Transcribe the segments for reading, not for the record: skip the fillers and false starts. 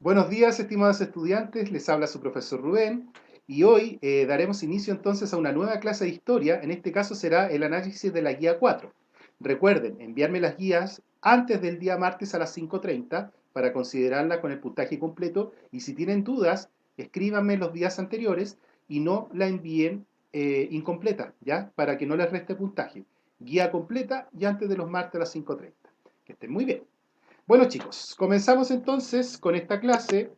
Buenos días, estimados estudiantes, les habla su profesor Rubén y hoy daremos inicio entonces a una nueva clase de historia, en este caso será el análisis de la guía 4. Recuerden enviarme las guías antes del día martes a las 5:30 para considerarla con el puntaje completo y si tienen dudas, escríbanme los días anteriores y no la envíen incompleta, ¿ya? Para que no les reste puntaje. Guía completa y antes de los martes a las 5:30. Que estén muy bien. Bueno chicos, comenzamos entonces con esta clase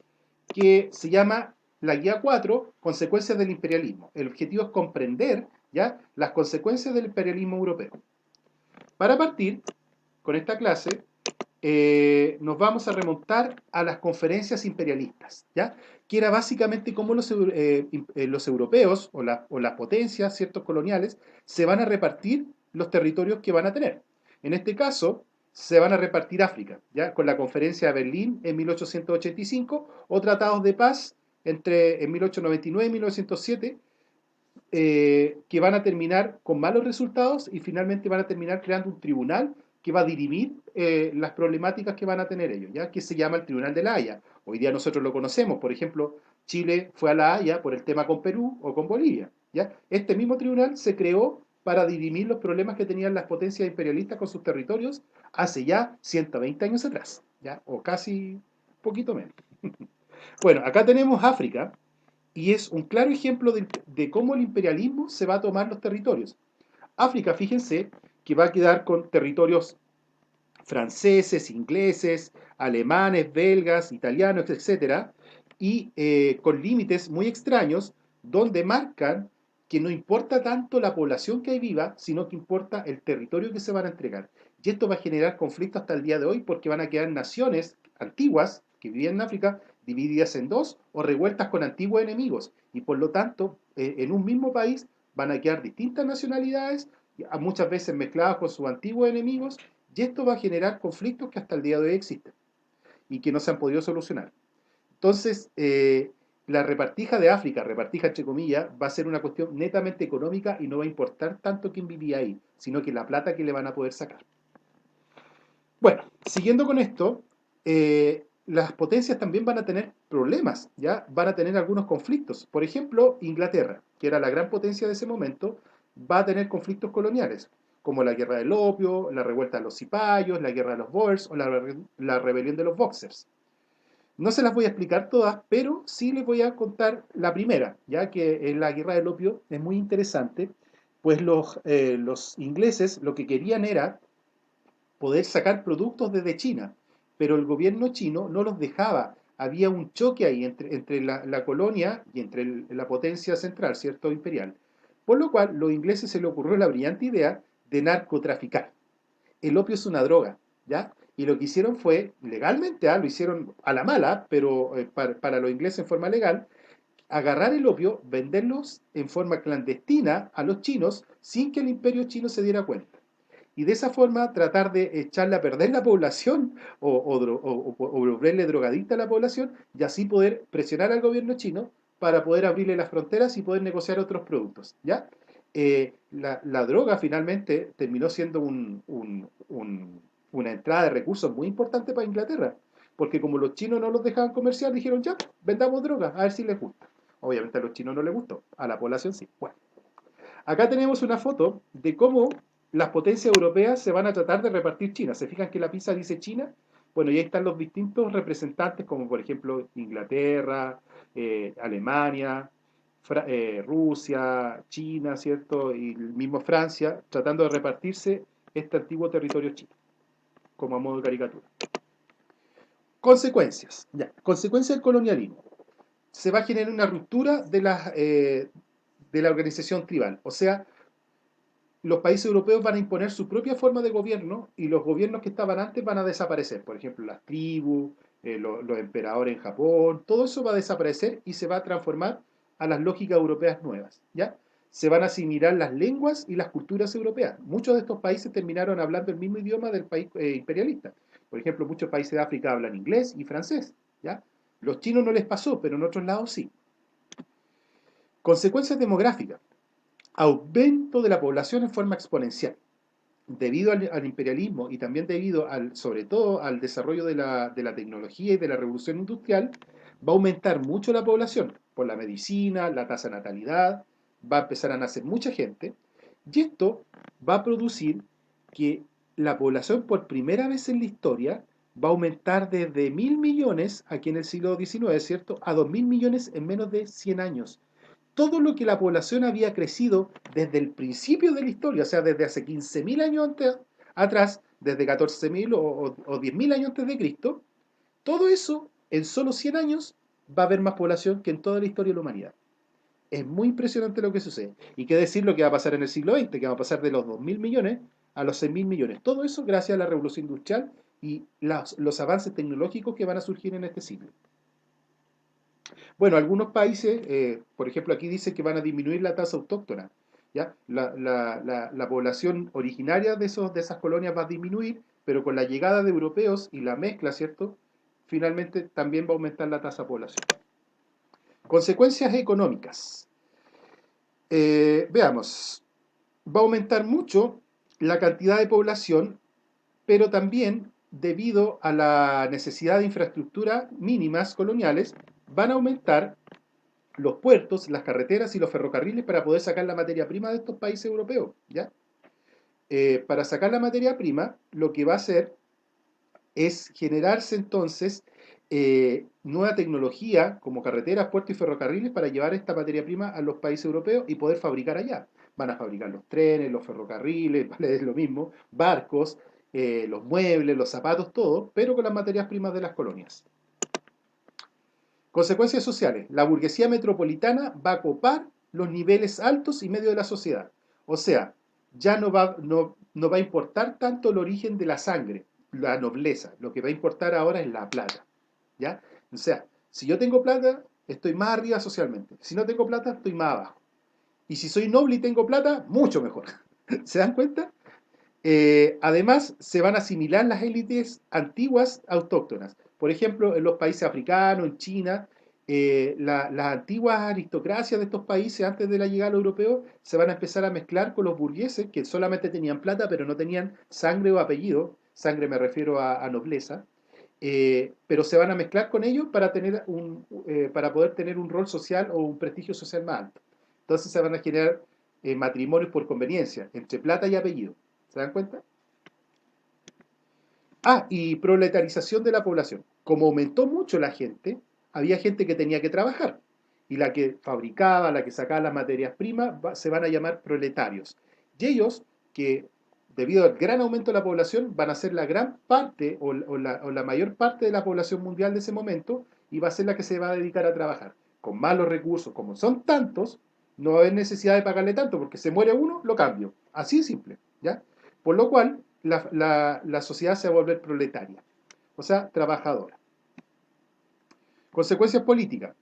que se llama la guía 4, consecuencias del imperialismo. El objetivo es comprender ¿ya? Las consecuencias del imperialismo europeo. Para partir con esta clase, nos vamos a remontar a las conferencias imperialistas, ¿ya? Que era básicamente cómo los europeos o las potencias, ciertos coloniales, se van a repartir los territorios que van a tener. En este caso, se van a repartir África, ¿ya? Con la conferencia de Berlín en 1885 o tratados de paz en 1899 y 1907 que van a terminar con malos resultados y finalmente van a terminar creando un tribunal que va a dirimir las problemáticas que van a tener ellos, ¿ya? Que se llama el Tribunal de la Haya. Hoy día nosotros lo conocemos, por ejemplo, Chile fue a la Haya por el tema con Perú o con Bolivia, ¿ya? Este mismo tribunal se creó para dirimir los problemas que tenían las potencias imperialistas con sus territorios hace ya 120 años atrás, ¿ya? O casi poquito menos. Bueno, acá tenemos África, y es un claro ejemplo de cómo el imperialismo se va a tomar los territorios. África, fíjense, que va a quedar con territorios franceses, ingleses, alemanes, belgas, italianos, etcétera, y con límites muy extraños, donde marcan que no importa tanto la población que ahí viva, sino que importa el territorio que se van a entregar. Y esto va a generar conflictos hasta el día de hoy porque van a quedar naciones antiguas que vivían en África divididas en dos o revueltas con antiguos enemigos. Y por lo tanto, en un mismo país van a quedar distintas nacionalidades, muchas veces mezcladas con sus antiguos enemigos, y esto va a generar conflictos que hasta el día de hoy existen y que no se han podido solucionar. Entonces, la repartija de África, repartija entre comillas, va a ser una cuestión netamente económica y no va a importar tanto quién vivía ahí, sino que la plata que le van a poder sacar. Bueno, siguiendo con esto, las potencias también van a tener problemas, ¿ya? Van a tener algunos conflictos. Por ejemplo, Inglaterra, que era la gran potencia de ese momento, va a tener conflictos coloniales, como la guerra del opio, la revuelta de los cipayos, la guerra de los boers o la rebelión de los boxers. No se las voy a explicar todas, pero sí les voy a contar la primera, ya que en la guerra del opio es muy interesante, pues los ingleses lo que querían era poder sacar productos desde China, pero el gobierno chino no los dejaba. Había un choque ahí entre la colonia y entre la potencia central, ¿cierto? Imperial. Por lo cual, los ingleses se les ocurrió la brillante idea de narcotraficar. El opio es una droga, ¿ya? Y lo que hicieron fue, legalmente, lo hicieron a la mala, pero para los ingleses en forma legal, agarrar el opio, venderlos en forma clandestina a los chinos sin que el imperio chino se diera cuenta y de esa forma tratar de echarle a perder la población o volverle drogadicta a la población y así poder presionar al gobierno chino para poder abrirle las fronteras y poder negociar otros productos, ¿ya? La droga finalmente terminó siendo una entrada de recursos muy importante para Inglaterra, porque como los chinos no los dejaban comerciar, dijeron ya, vendamos droga, a ver si les gusta. Obviamente a los chinos no les gustó, a la población sí. Bueno, acá tenemos una foto de cómo las potencias europeas se van a tratar de repartir China. ¿Se fijan que la pizza dice China? Bueno, y ahí están los distintos representantes, como por ejemplo Inglaterra, Alemania, Rusia, China, ¿cierto? Y el mismo Francia, tratando de repartirse este antiguo territorio chino, como a modo de caricatura. Consecuencias. Ya. Consecuencias del colonialismo. Se va a generar una ruptura de la organización tribal. O sea, los países europeos van a imponer su propia forma de gobierno y los gobiernos que estaban antes van a desaparecer. Por ejemplo, las tribus, los emperadores en Japón, todo eso va a desaparecer y se va a transformar a las lógicas europeas nuevas, ¿ya? Se van a asimilar las lenguas y las culturas europeas. Muchos de estos países terminaron hablando el mismo idioma del país imperialista. Por ejemplo, muchos países de África hablan inglés y francés, ¿ya? Los chinos no les pasó, pero en otros lados sí. Consecuencias demográficas. Aumento de la población en forma exponencial. debido al imperialismo y también debido sobre todo al desarrollo de la tecnología y de la revolución industrial, va a aumentar mucho la población por la medicina, la tasa de natalidad, va a empezar a nacer mucha gente, y esto va a producir que la población por primera vez en la historia va a aumentar desde 1.000 millones aquí en el siglo XIX, ¿cierto?, a 2.000 millones en menos de 100 años. Todo lo que la población había crecido desde el principio de la historia, o sea, desde hace 15.000 años atrás, desde 14.000 o 10.000 años antes de Cristo, todo eso en solo 100 años va a haber más población que en toda la historia de la humanidad. Es muy impresionante lo que sucede. Y qué decir lo que va a pasar en el siglo XX, que va a pasar de los 2.000 millones a los 6.000 millones. Todo eso gracias a la revolución industrial y los avances tecnológicos que van a surgir en este siglo. Bueno, algunos países, por ejemplo, aquí dice que van a disminuir la tasa autóctona. ¿Ya? La población originaria de esas colonias va a disminuir, pero con la llegada de europeos y la mezcla, ¿cierto? Finalmente también va a aumentar la tasa de población. Consecuencias económicas. Veamos, va a aumentar mucho la cantidad de población, pero también debido a la necesidad de infraestructura mínimas coloniales, van a aumentar los puertos, las carreteras y los ferrocarriles para poder sacar la materia prima de estos países europeos, ¿ya? Para sacar la materia prima, lo que va a hacer es generarse entonces nueva tecnología como carreteras, puertos y ferrocarriles para llevar esta materia prima a los países europeos y poder fabricar allá. Van a fabricar los trenes, los ferrocarriles, ¿vale? Es lo mismo, barcos, los muebles, los zapatos, todo, pero con las materias primas de las colonias. Consecuencias sociales. La burguesía metropolitana va a copar los niveles altos y medios de la sociedad. O sea, ya no va a importar tanto el origen de la sangre, la nobleza. Lo que va a importar ahora es la plata. ¿Ya? O sea, si yo tengo plata, estoy más arriba socialmente. Si no tengo plata, estoy más abajo. Y si soy noble y tengo plata, mucho mejor. ¿Se dan cuenta? Además, se van a asimilar las élites antiguas autóctonas. Por ejemplo, en los países africanos, en China, las antiguas aristocracias de estos países, antes de la llegada de los europeos, se van a empezar a mezclar con los burgueses, que solamente tenían plata, pero no tenían sangre o apellido. Sangre me refiero a nobleza. Pero se van a mezclar con ellos para poder tener un rol social o un prestigio social más alto. Entonces se van a generar matrimonios por conveniencia, entre plata y apellido. ¿Se dan cuenta? Ah, y proletarización de la población. Como aumentó mucho la gente, había gente que tenía que trabajar. Y la que fabricaba, la que sacaba las materias primas, se van a llamar proletarios. Y ellos, que debido al gran aumento de la población, van a ser la gran parte o la mayor parte de la población mundial de ese momento y va a ser la que se va a dedicar a trabajar. Con malos recursos, como son tantos, no va a haber necesidad de pagarle tanto, porque se muere uno, lo cambio. Así de simple, ¿ya? Por lo cual, la sociedad se va a volver proletaria, o sea, trabajadora. Consecuencias políticas.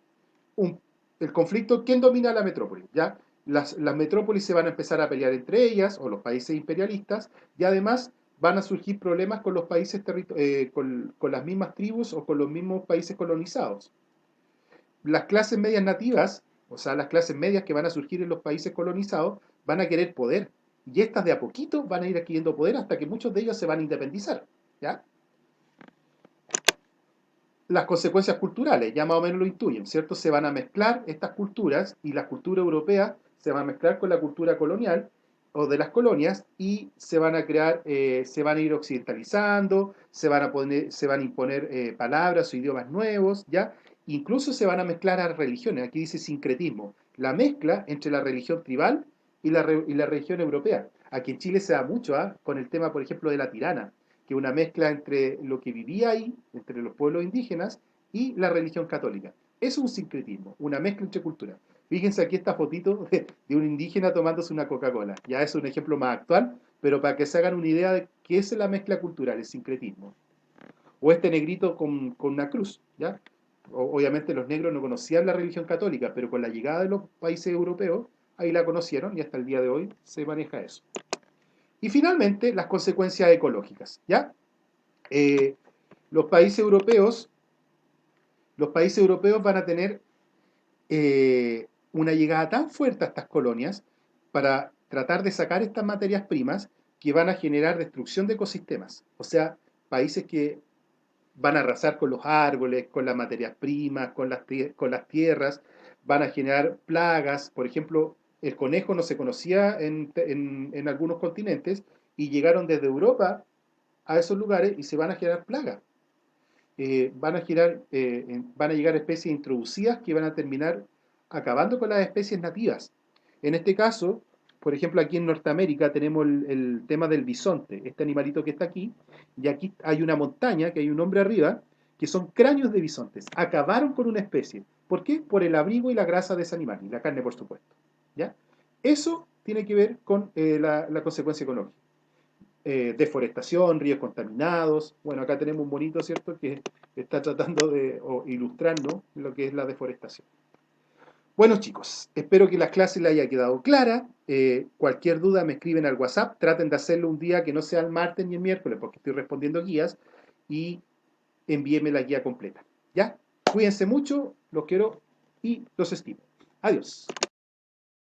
Un, el conflicto, ¿quién domina la metrópoli? ¿Ya? Las metrópolis se van a empezar a pelear entre ellas, o los países imperialistas, y además van a surgir problemas con los países con las mismas tribus o con los mismos países colonizados. Las clases medias nativas, o sea, las clases medias que van a surgir en los países colonizados, van a querer poder. Y estas de a poquito van a ir adquiriendo poder hasta que muchos de ellos se van a independizar. ¿Ya? Las consecuencias culturales, ya más o menos lo intuyen, ¿cierto? Se van a mezclar estas culturas y la cultura europea se va a mezclar con la cultura colonial o de las colonias y se van a crear, se van a ir occidentalizando, se van a imponer palabras o idiomas nuevos, ¿ya? Incluso se van a mezclar a religiones, aquí dice sincretismo, la mezcla entre la religión tribal y la religión europea. Aquí en Chile se da mucho, ¿ah? Con el tema, por ejemplo, de la tirana, que una mezcla entre lo que vivía ahí, entre los pueblos indígenas, y la religión católica. Es un sincretismo, una mezcla entre culturas. Fíjense aquí esta fotito de un indígena tomándose una Coca-Cola. Ya es un ejemplo más actual, pero para que se hagan una idea de qué es la mezcla cultural, el sincretismo. O este negrito con una cruz, ¿ya? Obviamente los negros no conocían la religión católica, pero con la llegada de los países europeos, ahí la conocieron y hasta el día de hoy se maneja eso. Y finalmente, las consecuencias ecológicas, ¿ya? Eh, los países europeos, los países europeos van a tener una llegada tan fuerte a estas colonias para tratar de sacar estas materias primas que van a generar destrucción de ecosistemas. O sea, países que van a arrasar con los árboles, con las materias primas, con las tierras, van a generar plagas. Por ejemplo, el conejo no se conocía en algunos continentes y llegaron desde Europa a esos lugares y se van a generar plagas. Van a llegar especies introducidas que van a terminar acabando con las especies nativas. En este caso, por ejemplo, aquí en Norteamérica tenemos el tema del bisonte, este animalito que está aquí, y aquí hay una montaña, que hay un hombre arriba, que son cráneos de bisontes. Acabaron con una especie. ¿Por qué? Por el abrigo y la grasa de ese animal, y la carne, por supuesto. ¿Ya? Eso tiene que ver con la consecuencia económica. Deforestación, ríos contaminados. Bueno, acá tenemos un monito, ¿cierto?, que está tratando de ilustrarnos lo que es la deforestación. Bueno, chicos, espero que la clase les haya quedado clara. Cualquier duda me escriben al WhatsApp. Traten de hacerlo un día que no sea el martes ni el miércoles, porque estoy respondiendo guías. Y envíenme la guía completa. ¿Ya? Cuídense mucho, los quiero y los estimo. Adiós.